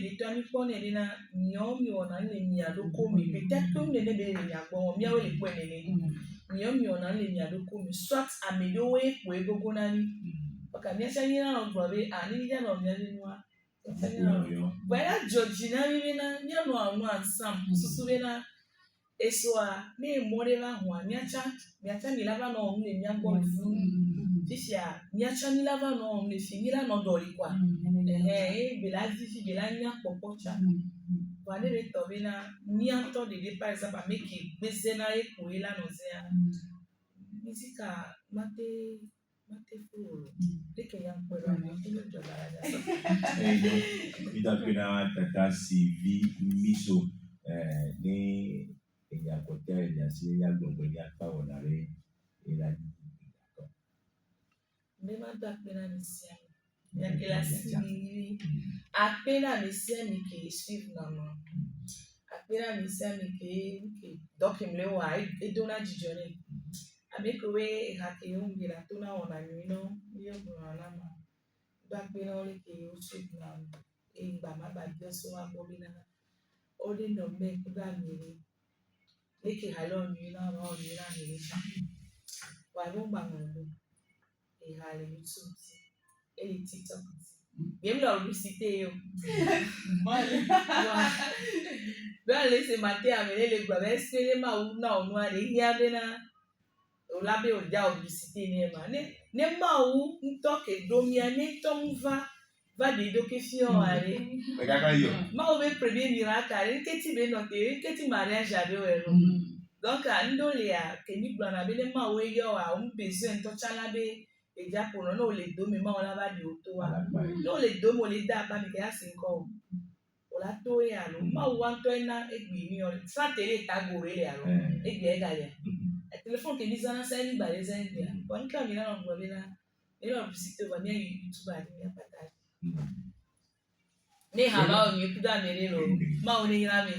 de to ami pon ni na nyomi ona le mia do komi peut-être que ne ne be mia bon mia we le po ne nyomi ona le mia do komi soit amedo we po egogo na ni parce que mia ni na no be ani ya no mia ni wa voilà Georgina ni na ni no anu ansam susu be na esoa me morela ho amiacha mi lava no ne mia go fu fisia miacha mi lava no ne finira no dori kwa bela vivi bela nya popocha wale le tobina ni anto de par exemple ameki bezena e koela no zea misika mate furo de que ya kwela ni no jobara il a que na tata Sylvie Miso ne il y a côté il y a si il y a donc il y a pas on avait il a dit même à pena mission il y a que la simi à pena mission qui suivre non à pena mission qui donc il me wa et dona dijone avec we hakium de la tona on a nuit non yo na ma ba pena ole qui au suivre non et ba ma ba bien so a bobina ole no me kuda mi leke halon ni na ma ni na ni cha wa lo ba mo e hale YouTube e TikTok bien la publicité yo ben laisser mater amener les gars est-ce que les ma ou na o no ale ya be na o la be o ja publicité ni ma ne ma ou nto ke domia ne to va de do ke fion ale ma o be premier miracle ale ke ti be no ke ti mariage ade o ero donc ando le a ke ni gbana be le ma o yo a un besoin to chala be e ja po no le do mi ma o la ba di o to wa no le do mo le da ba mi ke asinko o la to e alo ma o wan to na egbi mi o sa tele ta go re le alo egbi e ga le e telephone ke ni zana sa ni ba le zan bi bon ka mi na no go be na e no visite va mi YouTube a ni partage ne ha ba o ni kuda me le lo ma o ni ra me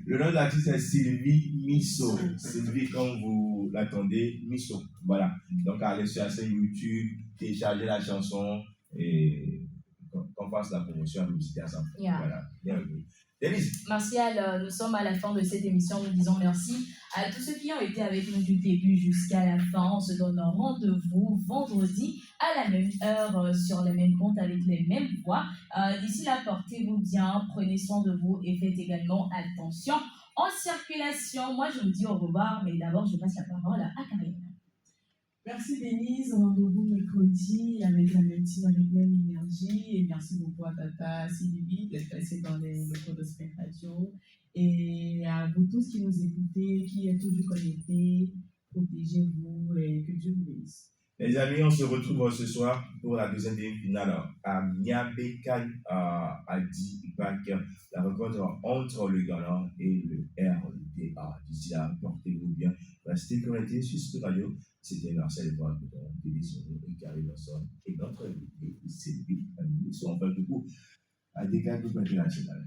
le nom de l'artiste est Sylvie Miso. Sylvie, comme vous l'attendez, Miso. Voilà. Donc, allez sur la chaîne YouTube, téléchargez la chanson et qu'on fasse la promotion à publicité ensemble. Voilà. Bienvenue. Denise. Martial, nous sommes à la fin de cette émission. Nous disons merci à tous ceux qui ont été avec nous du début jusqu'à la fin. On se donne un rendez-vous vendredi à la même heure sur les mêmes comptes avec les mêmes voix. D'ici là, portez-vous bien, prenez soin de vous et faites également attention en circulation. Moi, je vous dis au revoir, mais d'abord, je passe la parole à Karine. Merci Denise, rendez-vous mercredi avec la même team, avec la même énergie. Et merci beaucoup à Tata Sylvie d'être passée dans les locaux de Spring Radio. Et à vous tous qui nous écoutez, qui êtes toujours connectés, protégez-vous et que Dieu vous bénisse. Les amis, on se retrouve ce soir pour la deuxième demi-finale à Niabekan à Dipak, la rencontre entre le Ghana et le RDA. D'ici là, portez-vous bien. Restez connectés sur Spirit Radio. C'était Marcel Bois-Coudon, Délice et Carrie Lawson. Et notre invité, c'est lui. Ils sont en fait du coup à des cas international.